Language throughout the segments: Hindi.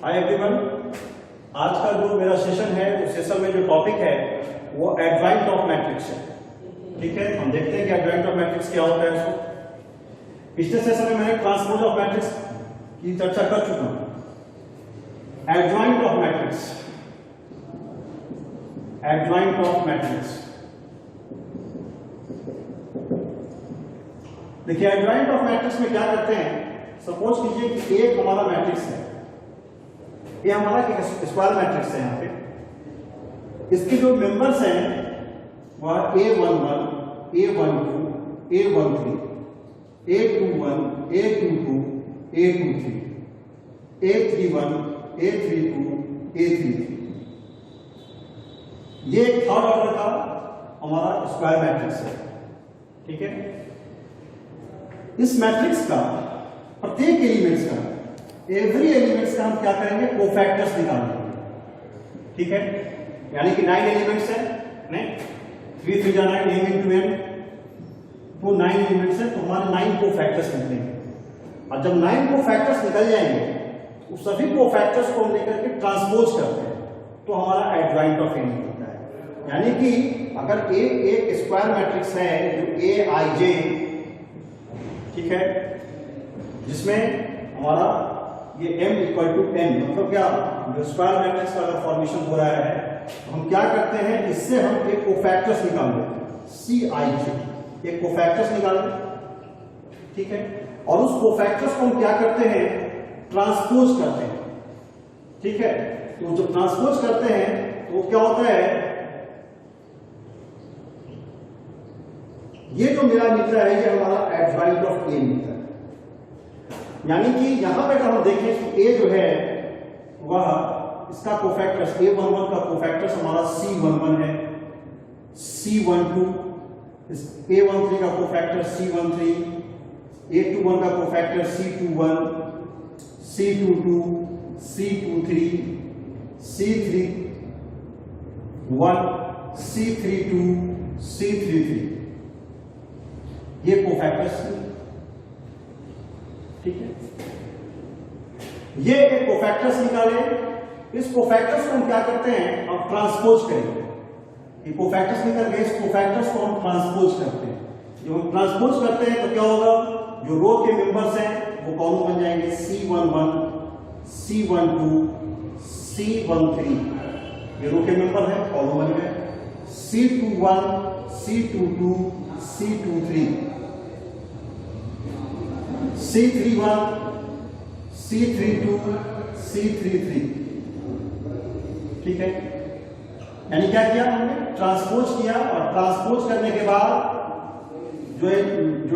हाय एवरीवन, आज का जो मेरा सेशन है उस सेशन में जो टॉपिक है वो एडजॉइंट ऑफ मैट्रिक्स है। ठीक है, हम देखते हैं कि एडजॉइंट ऑफ मैट्रिक्स क्या होता है। उसको पिछले सेशन में मैंने ट्रांसपोज ऑफ मैट्रिक्स की चर्चा कर चुका हूं। Adjoint of matrix, adjoint of matrix, देखिए एडजॉइंट ऑफ मैट्रिक्स में क्या करते हैं। सपोज कीजिए कि एक हमारा मैट्रिक्स है, ये हमारा स्क्वायर मैट्रिक्स है। यहाँ पे इसके जो मेंबर्स हैं वह A11, A12, A13, A21, A22, A23, A31, A32, A33, ये थर्ड ऑर्डर का हमारा स्क्वायर मैट्रिक्स है। ठीक है, इस मैट्रिक्स का प्रत्येक एलिमेंट्स का, एवरी एलिमेंट्स का हम क्या करेंगे, कोफैक्टर्स निकालेंगे। ठीक है, यानी कि 9 एलिमेंट्स है, नहीं 3 3 जा 9, m into n, तो 9 एलिमेंट्स है, तो हमारे 9 कोफैक्टर्स निकलेंगे। और जब 9 कोफैक्टर्स निकल जाएंगे उस सभी कोफैक्टर्स को हम लेकर के ट्रांसपोज करते हैं तो हमारा एडजॉइंट ऑफ ए निकलता है। यानी कि अगर ए एक स्क्वायर मैट्रिक्स है जो Aij, ठीक है, जिसमें हमारा ये m इक्वल टू n, मतलब क्या, जो स्क्वायर मैट्रिक्स का अगर फॉर्मेशन हो रहा है तो हम क्या करते हैं, इससे हम एक कोफैक्टर्स निकाल लेते हैं, Cij, एक कोफैक्टर्स निकाल लेते। ठीक है, और उस कोफैक्टर्स को हम क्या करते हैं, ट्रांसपोज करते हैं। ठीक है, तो जब ट्रांसपोज करते हैं तो क्या होता है, ये जो मेरा निकला है ये हमारा एडजॉइंट ऑफ ए निकला है। यानी कि यहां पे अगर हम देखें कि ए जो है वह इसका कोफैक्टर्स A11 का कोफैक्टर्स हमारा C11 है, C12 A13 का कोफैक्टर C13, A21 का cofactor C21, C22, C23, C31, C32, C33, ये कोफैक्टर्स। ठीक है, ये एक कोफैक्टर्स निकाले, इस कोफैक्टर्स को हम क्या करते हैं, अब ट्रांसपोज करेंगे। ये कोफैक्टर्स निकल गए, इस कोफैक्टर्स को हम ट्रांसपोज करते हैं। जब हम ट्रांसपोज करते हैं तो क्या होगा, जो रो के मेंबर्स हैं वो कॉलम बन जाएंगे, C11, C12, C13, ये रो के मेंबर है, कॉलम बन गए, C21, C22, C23, C31, C32, C33। ठीक है, यानी क्या किया हमने, ट्रांसपोज किया, और ट्रांसपोज करने के बाद जो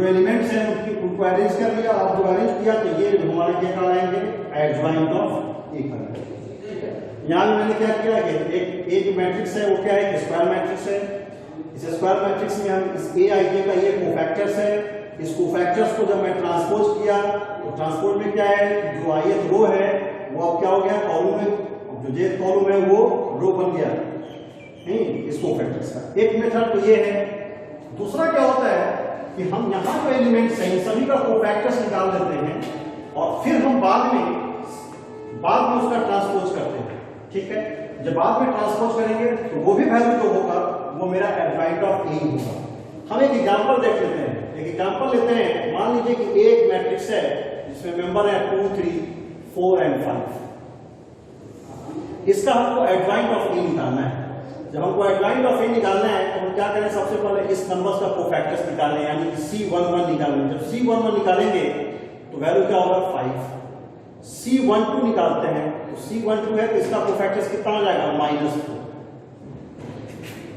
एलिमेंट्स हैं उनको अरेंज कर लिया। और जो अरेंज किया तो ये हमारे क्या कहलाएंगे, एडजॉइंट ऑफ ए कहलाएंगे। यहां मैंने क्या किया कि एक मैट्रिक्स है वो क्या है, स्क्वायर मैट्रिक्स है। इस स्क्वायर मैट्रिक्स में हम इस Aij का ये कोफैक्टर्स है, इस कोफैक्टर्स को जब मैं ट्रांसपोज किया तो ट्रांसपोज में क्या है, जो ith रो है वो अब क्या हो गया, कॉलम में, जो jth कॉलम है वो रो बन गया इस कोफैक्टर्स का। एक मेथड तो ये है। दूसरा क्या होता है कि हम यहां जो एलिमेंट्स हैं सभी का कोफैक्टर्स निकाल देते हैं और फिर हम बाद में उसका ट्रांसपोज करते हैं। ठीक है, जब बाद में ट्रांसपोज करेंगे तो वो भी वैल्यू जो होगा वो मेरा एडजॉइंट ऑफ ए होगा। हम एक एग्जांपल देख लेते हैं। एक एग्जांपल लेते हैं, मान लीजिए कि एक मैट्रिक्स है जिसमें मेंबर है 2, 3, 4 एंड 5। इसका हमको एडजॉइंट ऑफ ए निकालना है। जब हमको एडजॉइंट ऑफ ए निकालना है तो हम क्या करें, सबसे पहले इस नंबर्स का कोफैक्टर्स निकालें, यानी कि C11 निकालें। जब C11 निकालेंगे तो वैल्यू क्या होगा, 5। C12 निकालते हैं तो C12 है तो इसका कोफैक्टर्स कितना हो जाएगा, -4।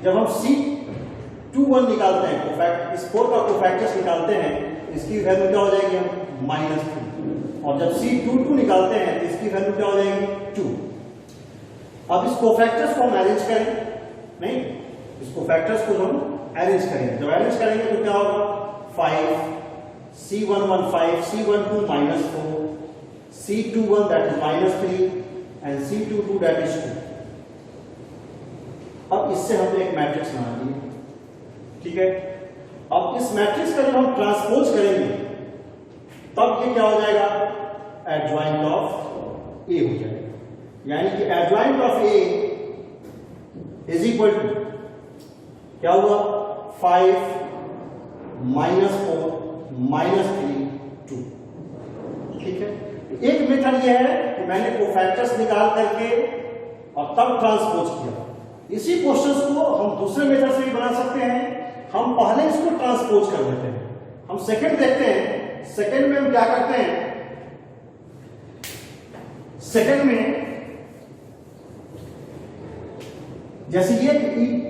जब हम C21 निकालते हैं, इस 4 का कोफैक्टर्स निकालते हैं, इसकी वैल्यू क्या हो जाएगी, -3। और जब C22 निकालते हैं तो इसकी वैल्यू क्या हो जाएगी, 2। अब इस कोफैक्टर्स को हम अरेंज करें, नहीं, इस कोफैक्टर्स को हम अरेंज करेंगे। जब अरेंज करेंगे तो क्या होगा, 5, C11 5, C12 -4, C21 that is -3 and C22 that is 2। अब इससे हमने एक मैट्रिक्स बना दिया। ठीक है, अब इस मैट्रिक्स का जब हम ट्रांसपोज करेंगे तब ये क्या हो जाएगा, एडजॉइंट ऑफ ए हो जाएगा। यानी कि adjoint of A is equal to क्या हुआ 5 -4 -3 2। ठीक है, एक मेथड यह है कि मैंने कोफैक्टर्स निकाल करके और तब ट्रांसपोज किया। इसी क्वेश्चंस को हम दूसरे मेथड से भी बना सकते हैं। हम पहले इसको ट्रांसपोज कर लेते हैं, हम सेकंड देखते हैं। सेकंड में हम क्या करते हैं, सेकंड में जैसे ये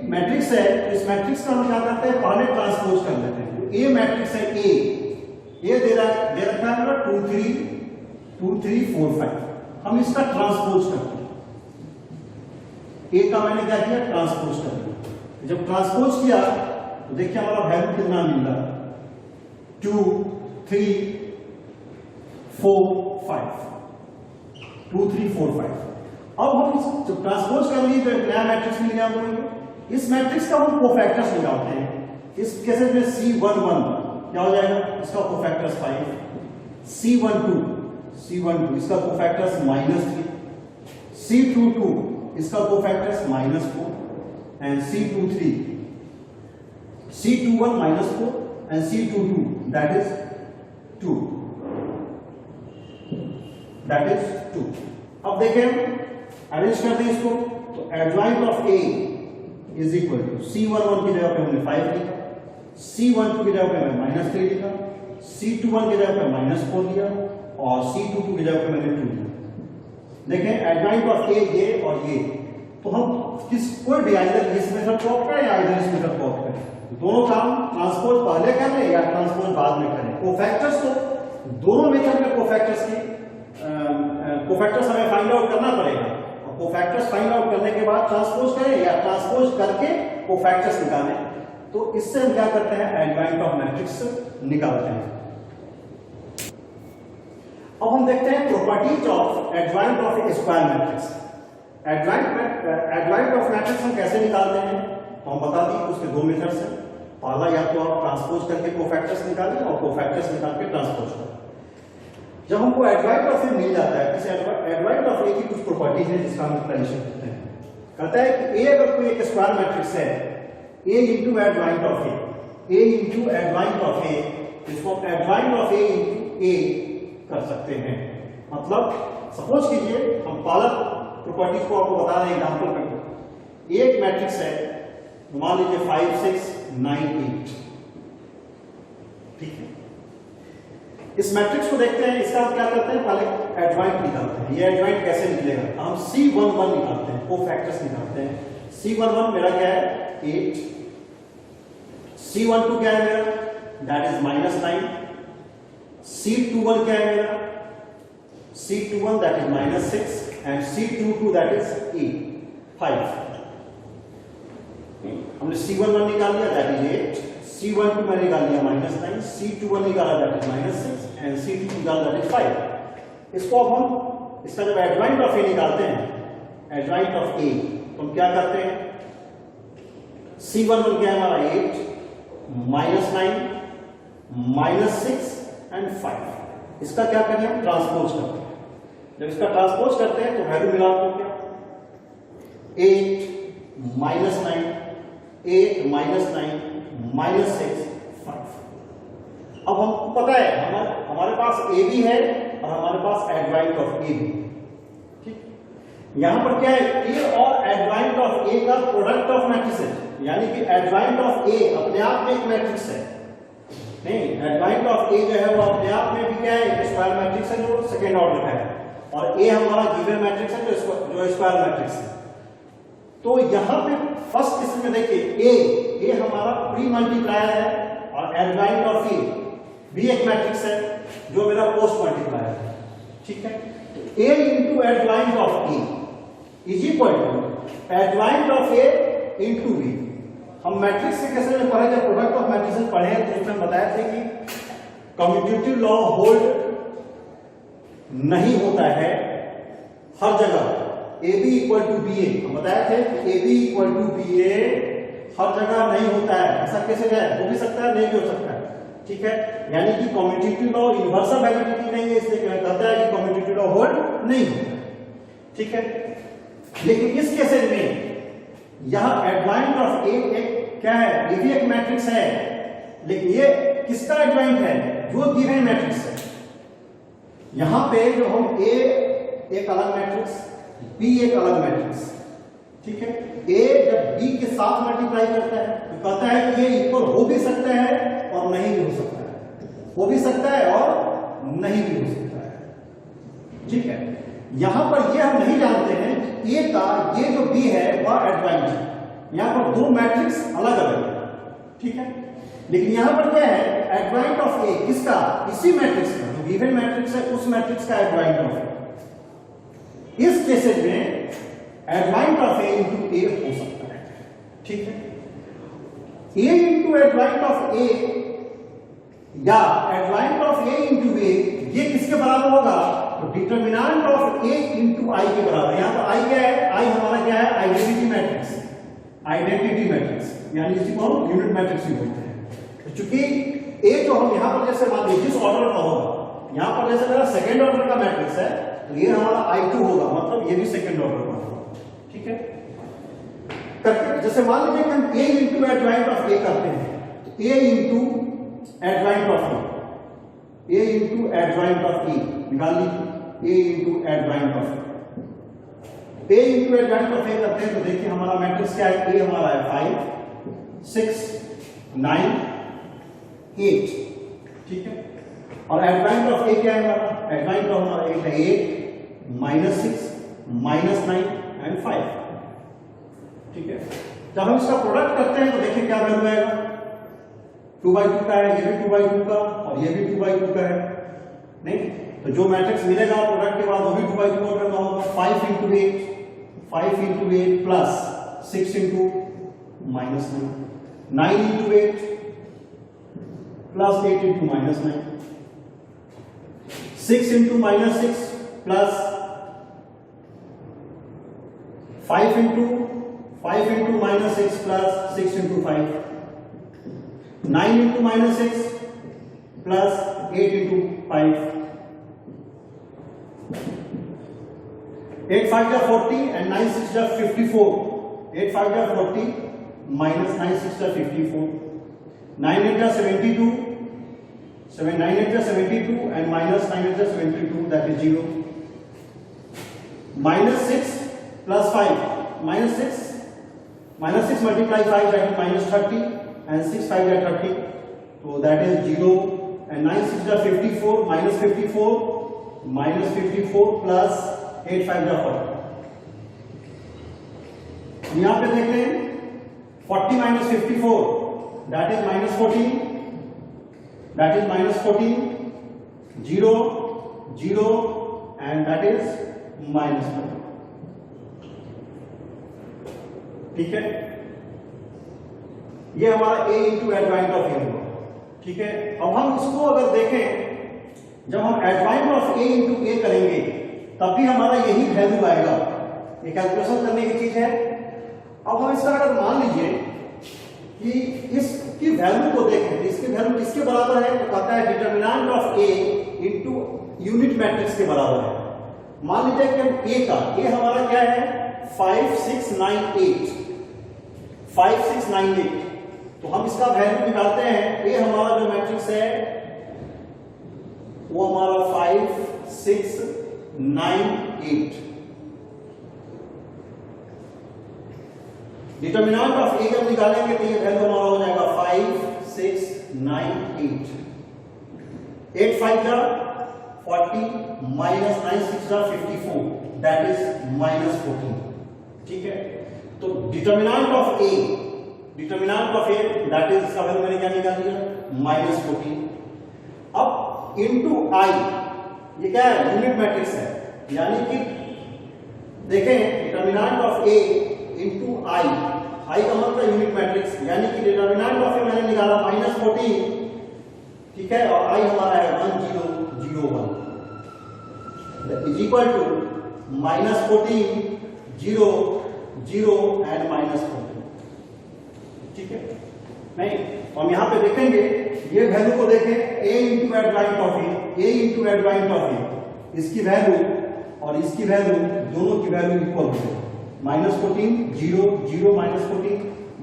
मैट्रिक्स है, इस मैट्रिक्स का हम क्या करते हैं, पहले ट्रांसपोज कर लेते हैं। तो ए मैट्रिक्स है, ए दे रखा है 2 3 2 3 4 5। हम इसका ट्रांसपोज करते हैं। ए का मैंने क्या किया, ट्रांसपोज कर दिया। जब ट्रांसपोज किया तो देखिए हमारा वैल्यू कितना मिल रहा है 2 3 4 5 2 3 4 5। अब हम जब ट्रांसपोज कर लिए तो एक नया मैट्रिक्स मिल गया हमको। इस मैट्रिक्स का हम कोफैक्टर्स निकालते हैं। इस केसेस में C11 क्या हो जाएगा, इसका कोफैक्टर्स 5, C12 इसका कोफैक्टर्स -3, C22 इसका cofactors -4 and C21 -4 and C22 that is 2। अब देखें, अरेंज करते हैं इसको। तो adjoint of A is equal to C11 की जगह पे हमने 5 लिखा, C12 की जगह पे मैंने -3 लिखा, C21 की जगह पे -4 लिया और C22 की जगह पे मैंने 2 लिया। देखें एडजॉइंट ऑफ ए ये और ये, तो हम कोई भी आइदर इस मेथड को ऑप्ट करें या आइदर इस मेथड को ऑप्ट करें। दोनों काम ट्रांसपोज पहले करें या ट्रांसपोज बाद में करें। कोफैक्टर्स तो दोनों मेथड में कोफैक्टर्स हमें फाइंड आउट करना पड़ेगा। और कोफैक्टर्स फाइंड आउट करने के बाद ट्रांसपोज करें या ट्रांसपोज करके कोफैक्टर्स निकालें। तो इससे हम क्या करते हैं, एडजॉइंट ऑफ मैट्रिक्स निकालते हैं। अब हम देखते हैं properties of adjoint of A square matrix. Adjoint of matrix हम कैसे निकालते हैं, तो हम बता दिए उसके दो मेथड्स हैं। पहला या तो आप ट्रांसपोज करके कोफैक्टर्स निकालें और कोफैक्टर्स निकाल के ट्रांसपोज करें। जब हमको एडजॉइंट ऑफ ए मिल जाता है, किसी एडजॉइंट ऑफ ए की कुछ प्रॉपर्टीज है जिसका हम एक्सप्लेनेशन करते हैं। कहता है कि ए अगर कोई एक स्क्वायर मैट्रिक्स है, A into adjoint of A into adjoint of A, इसको adjoint of A into A कर सकते हैं। मतलब सपोज कीजिए हम पहला प्रॉपर्टीज को आपको बता रहे हैं एग्जांपल में। एक मैट्रिक्स है, मान लीजिए 5 6 9 8, ठीक है। इस मैट्रिक्स को देखते हैं, इसका हम क्या करते हैं, पहले एडजॉइंट निकालते हैं। ये एडजॉइंट कैसे निकलेगा, हम C11 निकालते हैं, कोफैक्टर्स निकालते हैं। C11 मेरा क्या है 8, C12 क्या है मेरा, दैट इज -9, C21 क्या है मेरा, C21 that is -6 and C22 that is 5। हमने C11 निकाल लिया दैट इज 8, C12 मैंने निकाल लिया -9, C21 निकाला दैट इज -6 एंड C22 निकाला दैट इज 5। इसको अब हम इसका जब एडजॉइंट ऑफ ए निकालते हैं, एडजॉइंट ऑफ ए, तो हम क्या करते हैं, C11 क्या है हमारा 8 -9 -6 एंड 5। इसका क्या करें, हम ट्रांसपोज करते हैं। जब इसका ट्रांसपोज करते हैं तो वैल्यू मिला आपको क्या 8 -9 8 -9 -6 5। अब हमको पता है हमारे पास ए भी है और हमारे पास एडजॉइंट ऑफ ए भी, ठीक। यहां पर क्या है, ए और एडजॉइंट ऑफ ए का प्रोडक्ट ऑफ मैट्रिक्स है, यानी कि एडजॉइंट ऑफ ए अपने आप में एक मैट्रिक्स है। नहीं, एडजॉइंट ऑफ ए जो है वो अपने आप में भी क्या है, एक स्क्वायर मैट्रिक्स है जो सेकेंड ऑर्डर का है, और ए हमारा गिवन मैट्रिक्स है जो स्क्वायर मैट्रिक्स है। तो यहां पे फर्स्ट केस में देखिए ए हमारा प्री मल्टीप्लायर है और एडजॉइंट ऑफ ए भी एक मैट्रिक्स है जो मेरा पोस्ट मल्टीप्लायर है, ठीक है। तो A into adjoint of A is equal to adjoint of A into B. हम मैट्रिक्स से कैसे में पढ़े, जब प्रोडक्ट ऑफ मैट्रिक्स पढ़े तो उसमें बताया था कि कम्यूटेटिव लॉ होल्ड नहीं होता है हर जगह। A B equal to B A, हम बताया थे कि A B equal to B A हर जगह नहीं होता है। ऐसा कैसे है, हो भी सकता है, नहीं भी हो सकता है, ठीक है। यानी कि कम्यूटेटिव लॉ यूनिवर्सल वैलिडिटी नहीं है, इसलिए कहता है कि कम्यूटेटिव लॉ होल्ड नहीं होता है। ठीक है। लेकिन इस केसेस में यह एडजॉइंट ऑफ ए एक क्या है, ये भी एक मैट्रिक्स है, लेकिन ये किसका एडजॉइंट है, जो गिवन मैट्रिक्स है। यहां पे जो हम ए एक अलग मैट्रिक्स, बी एक अलग मैट्रिक्स, ठीक है। ए जब बी के साथ मल्टीप्लाई करता है तो कहता है कि ये इक्वल हो भी सकता है और नहीं भी हो सकता है, हो भी सकता है और नहीं भी हो सकता है, ठीक है। यहां पर ये हम नहीं जानते हैं कि ए का ये जो बी है वह एडजॉइंट है। यहां पर दो मैट्रिक्स अलग अलग है, ठीक है। लेकिन यहां पर क्या है, एडजॉइंट ऑफ ए किसका, इसी मैट्रिक्स का, जो गिवन मैट्रिक्स है उस मैट्रिक्स का एडजॉइंट ऑफ ए। इस केसेस में एडजॉइंट ऑफ ए इंटू ए हो सकता है, ठीक है। ए इंटू एडजॉइंट ऑफ ए या एडजॉइंट ऑफ ए इंटू ए, ये किसके बराबर होगा, तो डिटर्मिनेंट ऑफ ए इंटू आई के बराबर। यहां पर आई क्या है, आई हमारा क्या है, आइडेंटिटी मैट्रिक्स, आइडेंटिटी मैट्रिक्स, यानी इसी को हम यूनिट मैट्रिक्स भी बोलते हैं। चूंकि ए जो हम यहां पर जैसे मान लीजिए जिस ऑर्डर का होगा, यहां पर जैसे मेरा सेकंड ऑर्डर का मैट्रिक्स है तो ये हमारा I2 होगा, मतलब ये भी सेकंड ऑर्डर का होगा, ठीक है। करके जैसे मान लीजिए कि हम A into adjoint of A करते हैं, तो A into adjoint of A into adjoint of A निकाल लीजिए, A into adjoint of A into adjoint of A करते हैं तो देखिए हमारा मैट्रिक्स क्या है, ए हमारा है 5 6 9 8, ठीक है। और एडजॉइंट ऑफ ए क्या है हमारा, एडजॉइंट ऑफ हमारा 8 है 8 -6 -9 एंड 5, ठीक है। जब हम इसका प्रोडक्ट करते हैं तो देखिए क्या वैल्यू आएगा, 2/2 का है, ये भी 2/2 का और ये भी 2/2 का है, नहीं तो जो मैट्रिक्स मिलेगा प्रोडक्ट के बाद वो भी 2/2 ऑर्डर का होगा। 5 into 8 plus 6 into -9, 9 into 8 plus 8 into -9, 6 into -6 plus 5 into -6 plus 6 into 5, 9 into -6 plus 8 into 5, 8 5 जा 40 and 9 6 जा 54, 8 5 जा 40 minus 9 6 जा 54, 9 8 जा 72, 9 8 जा 72 and minus 9 8 जा 72, that is 0. minus 6 plus 5, minus 6 multiply 5, that is minus 30 and 6 5 जा 30, so that is 0 and 9 6 जा 54 minus 54 plus 8 5 जा 40. यहां पे देख लें 40 minus 54, that is minus 14, that is minus 14, 0 0 and that is minus 4, ठीक है। ये हमारा a इंटू एडजॉइंट ऑफ ए होगा, ठीक है। अब हम इसको अगर देखें, जब हम एडजॉइंट ऑफ ए इंटू ए करेंगे तब भी हमारा यही वैल्यू आएगा, ये कैलकुलेशन करने की चीज है। अब हम इसका अगर मान लीजिए कि इसकी वैल्यू को देखें तो इसकी वैल्यू किसके बराबर है, तो कहता है determinant of A into unit matrix के बराबर है। मान लीजिए कि हम ए का, ए हमारा क्या है 5 6 9 8, 5 6 9 8, तो हम इसका वैल्यू निकालते हैं। ए हमारा जो मैट्रिक्स है वो हमारा 5 6 9 8, डिटर्मिनेंट ऑफ ए जब निकालेंगे तो ये वैल्यू हमारा हो जाएगा 5 6 9 8, 8 5 जा 40 minus 9 6 जा 54, that is minus 14, ठीक है। तो determinant of A that is इसका वैल्यू मैंने क्या निकाल दिया -14। अब इनटू आई, ये क्या है यूनिट मैट्रिक्स है, यानी कि देखें डिटर्मिनेंट ऑफ ए इंटू आई, आई का मतलब यूनिट मैट्रिक्स, यानी कि डिटर्मिनेंट ऑफ ए मैंने निकाला -14, ठीक है, और आई हमारा है 1 0 0 1, that is equal to -14 0 0 and -14, ठीक है। नहीं, हम यहां पे देखेंगे ये वैल्यू को देखें, a इंटू एडजॉइंट ऑफ ए, इसकी वैल्यू और इसकी वैल्यू, दोनों की वैल्यू इक्वल हो गई, -14 0 0 -14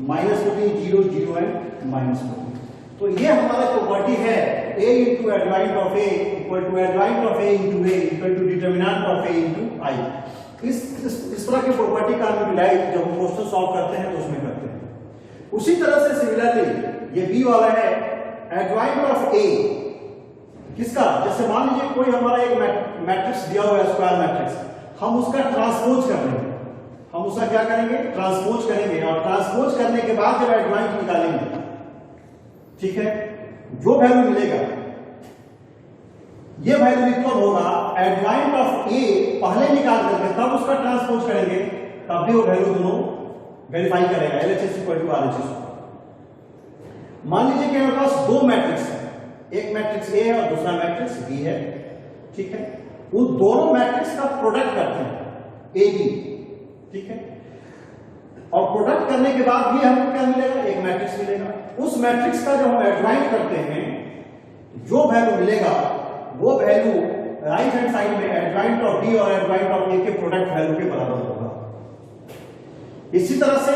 -14 0 0 एंड -14। तो ये हमारा प्रॉपर्टी है a into adjoint of a equal to adjoint of a into a equal to determinant of a into I। इस तरह की प्रॉपर्टी का हम यूटिलाइज जब हम क्वेश्चन सॉल्व करते हैं तो उसमें करते हैं। उसी तरह से सिमिलरली ये b वाला है adjoint of a किसका, जैसे मान लीजिए कोई हमारा एक मैट्रिक्स दिया हुआ है स्क्वायर मैट्रिक्स, हम उसका ट्रांसपोज कर लेंगे, हम उसका क्या करेंगे, ट्रांसपोज करेंगे, और ट्रांसपोज करने के बाद जब एडजॉइंट निकालेंगे, ठीक है, जो वैल्यू मिलेगा ये वैल्यू इक्वल होगा एडजॉइंट ऑफ ए पहले निकाल करके तब उसका ट्रांसपोज करेंगे, तब भी वो वैल्यू दोनों वेरीफाई करेगा LHS इक्वल टू RHS। मान लीजिए कि हमारे पास दो मैट्रिक्स है, एक मैट्रिक्स ए है और दूसरा मैट्रिक्स बी है, ठीक है, उन दोनों मैट्रिक्स का प्रोडक्ट करते हैं ए बी, ठीक है, और प्रोडक्ट करने के बाद भी हमको क्या मिलेगा, एक मैट्रिक्स मिलेगा। उस मैट्रिक्स का जब हम एडजॉइंट करते हैं जो वैल्यू मिलेगा वो वैल्यू राइट हैंड साइड में एडजॉइंट ऑफ बी और एडजॉइंट ऑफ ए के प्रोडक्ट वैल्यू के बराबर होगा। इसी तरह से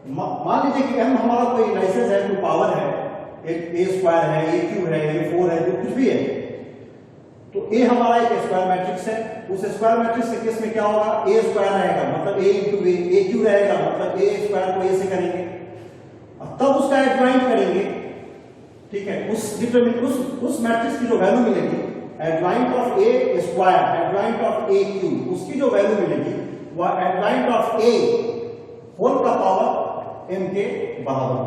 मान लीजिए कि m हमारा कोई इंडाइसेस है, कोई पावर है, एक a स्क्वायर है, a क्यूब है, a4 है, जो कुछ भी है, तो a हमारा एक स्क्वायर मैट्रिक्स है। उस स्क्वायर मैट्रिक्स के केस में क्या होगा, a स्क्वायर रहेगा मतलब a इंटू a क्यूब रहेगा मतलब a स्क्वायर को a से करेंगे, तब उसका एडजॉइंट करेंगे, ठीक है, उस मैट्रिक्स की जो वैल्यू मिलेगी adjoint of a square, adjoint of a cube, उसकी जो वैल्यू मिलेगी वह एडजॉइंट ऑफ a होल का पावर m के बराबर,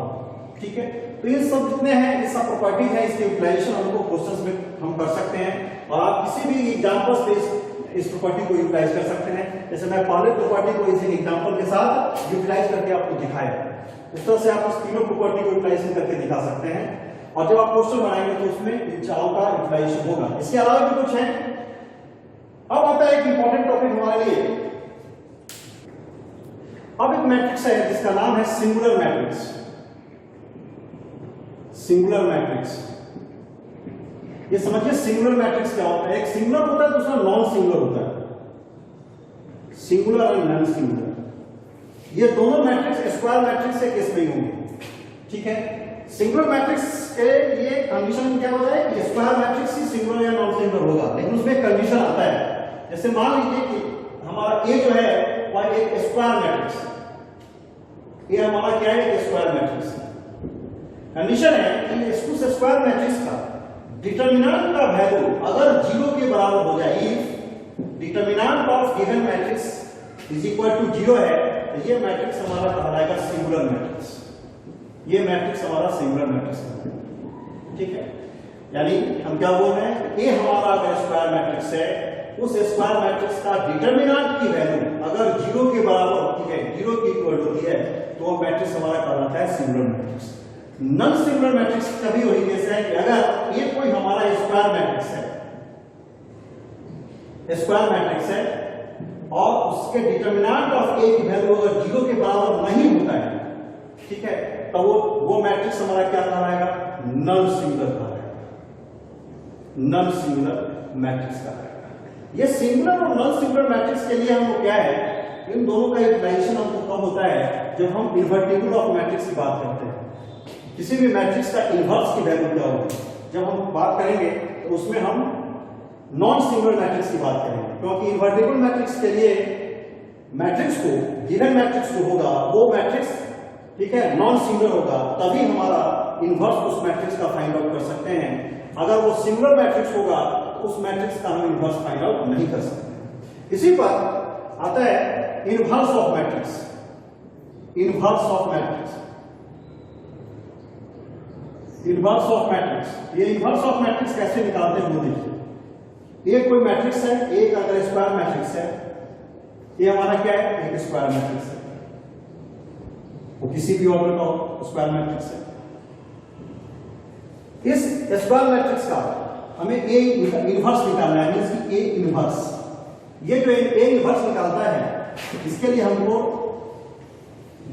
ठीक है। तो ये सब जितने हैं ये सब प्रॉपर्टीज हैं, इसके यूटिलाइजेशन हमको क्वेश्चंस में हम कर सकते हैं, और आप किसी भी एग्जांपल्स पे इस प्रॉपर्टी को यूटिलाइज कर सकते हैं। जैसे मैं पहले प्रॉपर्टी को इसी एग्जांपल के साथ यूटिलाइज करके आपको दिखाया, उस तरह से आप उस तीनों प्रॉपर्टी को यूटिलाइजेशन करके दिखा सकते हैं, और जब आप क्वेश्चन बनाएंगे तो उसमें इन चारों का यूटिलाइजेशन होगा। इसके अलावा भी कुछ है। अब आता है एक इंपॉर्टेंट टॉपिक हमारे लिए। अब एक मैट्रिक्स है जिसका नाम है सिंगुलर मैट्रिक्स। सिंगुलर मैट्रिक्स, ये समझिए सिंगुलर मैट्रिक्स क्या होता है। एक सिंगुलर होता है, दूसरा नॉन सिंगुलर होता है। सिंगुलर और नॉन सिंगुलर ये दोनों मैट्रिक्स स्क्वायर मैट्रिक्स के केस में होंगे, ठीक है। सिंगुलर मैट्रिक्स के लिए कंडीशन क्या होता है कि स्क्वायर मैट्रिक्स ही सिंगुलर या नॉन सिंगुलर होगा, लेकिन उसमें कंडीशन आता है। जैसे मान लीजिए कि हमारा ए जो है वह एक स्क्वायर मैट्रिक्स, ये हमारा क्या है, एक स्क्वायर मैट्रिक्स। कंडीशन है कि उस स्क्वायर मैट्रिक्स का डिटरमिनेंट का वैल्यू अगर 0 के बराबर हो जाए, if determinant of given matrix is equal to 0 है, तो ये मैट्रिक्स हमारा कहलाएगा सिंगुलर मैट्रिक्स। ये मैट्रिक्स हमारा सिंगुलर मैट्रिक्स है, ठीक है। यानी हम क्या बोल रहे हैं, ये हमारा अगर स्क्वायर मैट्रिक्स है, उस स्क्वायर मैट्रिक्स का डिटरमिनेंट की वैल्यू अगर 0 के बराबर होती है, 0 की इक्वल होती है, तो वो मैट्रिक्स हमारा कहलाता है singular matrix. Non singular matrix कभी वही केस है कि अगर ये कोई हमारा स्क्वायर मैट्रिक्स है, स्क्वायर मैट्रिक्स है, और उसके डिटरमिनेंट ऑफ ए की वैल्यू अगर 0 के बराबर नहीं होता है, ठीक है, तो वो मैट्रिक्स हमारा क्या कहलाएगा, नॉन सिंगुलर कहलाएगा, नॉन सिंगुलर मैट्रिक्स कहलाएगा। ये सिंगुलर और नॉन सिंगुलर मैट्रिक्स के लिए हमको क्या है, इन दोनों का यूटिलाइजेशन हमको कब होता है, जब हम इन्वर्टिबल ऑफ मैट्रिक्स की बात करते हैं। किसी भी मैट्रिक्स का इन्वर्स की वैल्यू क्या होगी, जब हम बात करेंगे तो उसमें हम नॉन सिंगुलर मैट्रिक्स की बात करेंगे, क्योंकि इन्वर्टिबल मैट्रिक्स के लिए मैट्रिक्स को, गिवन मैट्रिक्स जो होगा वो मैट्रिक्स, ठीक है, नॉन सिंगुलर होगा, तभी हमारा इन्वर्स उस मैट्रिक्स का फाइंड आउट कर सकते हैं। अगर वो सिंगुलर मैट्रिक्स होगा तो उस मैट्रिक्स का हम इन्वर्स फाइंड आउट नहीं कर सकते। इसी पर आता है inverse of matrix. Inverse of matrix, inverse of matrix, ये इन्वर्स ऑफ मैट्रिक्स कैसे निकालते हैं वो देखिए। ये कोई मैट्रिक्स है, एक अगर स्क्वायर मैट्रिक्स है, ये हमारा क्या है, एक स्क्वायर मैट्रिक्स है, वो किसी भी ऑर्डर का स्क्वायर मैट्रिक्स है। इस स्क्वायर मैट्रिक्स का हमें ए इन्वर्स निकालना है, मींस ए इन्वर्स। ये जो ए इन्वर्स निकालता है, इसके लिए हमको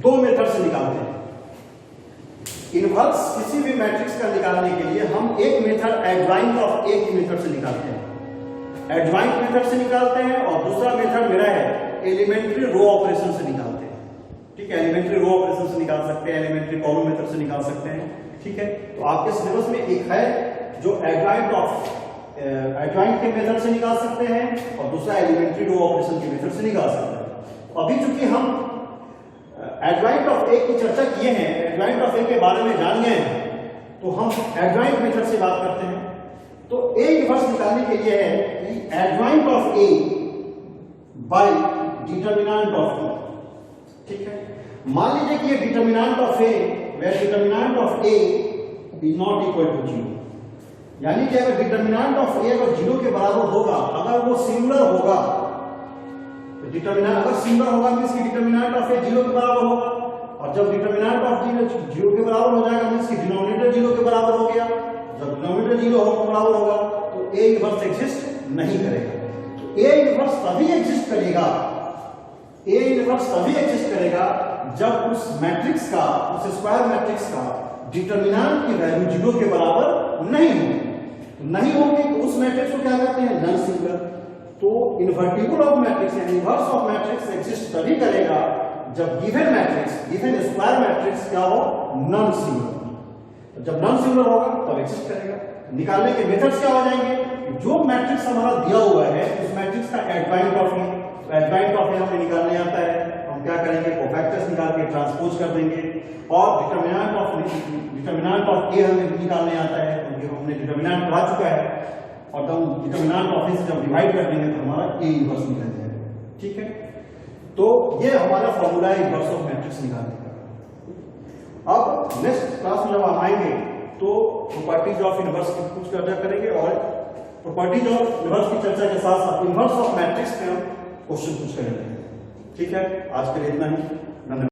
दो मेथड से निकालते हैं। इन्वर्स किसी भी मैट्रिक्स का निकालने के लिए हम एक मेथड एडजॉइंट ऑफ ए की मेथड से निकालते हैं। एडजॉइंट मेथड से निकालते हैं और दूसरा मेथड मेरा है एलिमेंट्री रो ऑपरेशन से निकालते हैं। ठीक है, एलिमेंट्री रो ऑपरेशन से निकाल सकते हैं, एलिमेंट्री कॉलम मेथड से निकाल सकते हैं। ठीक है, तो आपके सिलेबस में एक है जो एडजॉइंट के मेथड से निकाल सकते हैं और दूसरा एलिमेंट्री रो ऑपरेशन के मेथड से निकाल सकते हैं। अभी चूंकि हम एडजॉइंट ऑफ ए की चर्चा किए हैं, एडजॉइंट ऑफ ए के बारे में जान गए हैं, तो हम एडजॉइंट मेथड से बात करते हैं। तो ए इनवर्स निकालने के लिए है कि adjoint of A by determinant of A. ठीक है, मान लीजिए कि ये determinant of A where determinant of A is not equal to 0, यानी कि अगर डिटरमिनेंट ऑफ ए अगर 0 के बराबर होगा, अगर वो सिंगुलर होगा, तो डिटरमिनेंट अगर सिंगुलर होगा मींस कि डिटरमिनेंट ऑफ ए 0 के बराबर होगा, और जब डिटरमिनेंट ऑफ 0 के बराबर हो जाएगा मींस कि डिनोमिनेटर 0 के बराबर हो गया। जब डिनोमिनेटर 0 के बराबर होगा तो ए इनवर्स एग्जिस्ट नहीं करेगा। तो ए इनवर्स तभी एग्जिस्ट करेगा, ए इनवर्स तभी एग्जिस्ट करेगा जब उस मैट्रिक्स का, उस स्क्वायर मैट्रिक्स का डिटरमिनेंट की वैल्यू 0 के बराबर नहीं होगी तो उस मैट्रिक्स को क्या कहते हैं, नॉन सिंगुलर। तो इन्वर्टिबल ऑफ मैट्रिक्स यानी इनवर्स ऑफ मैट्रिक्स एग्जिस्ट तभी करेगा जब given matrix, given square matrix क्या हो, नॉन सिंगुलर। तो जब नॉन सिंगुलर होगा तब एग्जिस्ट करेगा। निकालने के मेथड्स क्या हो जाएंगे, जो मैट्रिक्स हमारा दिया हुआ है उस मैट्रिक्स का adjoint of A, adjoint of A हमें निकालने आता है, हम क्या करेंगे, कोफैक्टर्स निकाल के ट्रांसपोज कर देंगे, और डिटरमिनेंट ऑफ ए हमें निकालने आता है क्योंकि हमने डिटरमिनेंट पढ़ा चुका है, और जब डिटरमिनेंट ऑफ ए से जब डिवाइड कर देंगे तो हमारा ए इनवर्स निकल जाएगा। ठीक है, तो ये हमारा फॉर्मूला है इनवर्स ऑफ मैट्रिक्स निकालने का। अब नेक्स्ट क्लास में जब हम आएंगे तो प्रॉपर्टीज ऑफ इनवर्स की कुछ चर्चा करेंगे, और प्रॉपर्टीज ऑफ इनवर्स की चर्चा के साथ साथ इनवर्स ऑफ मैट्रिक्स पे हम क्वेश्चन पूछ करेंगे। ठीक है, आज के लिए इतना ही, धन्यवाद।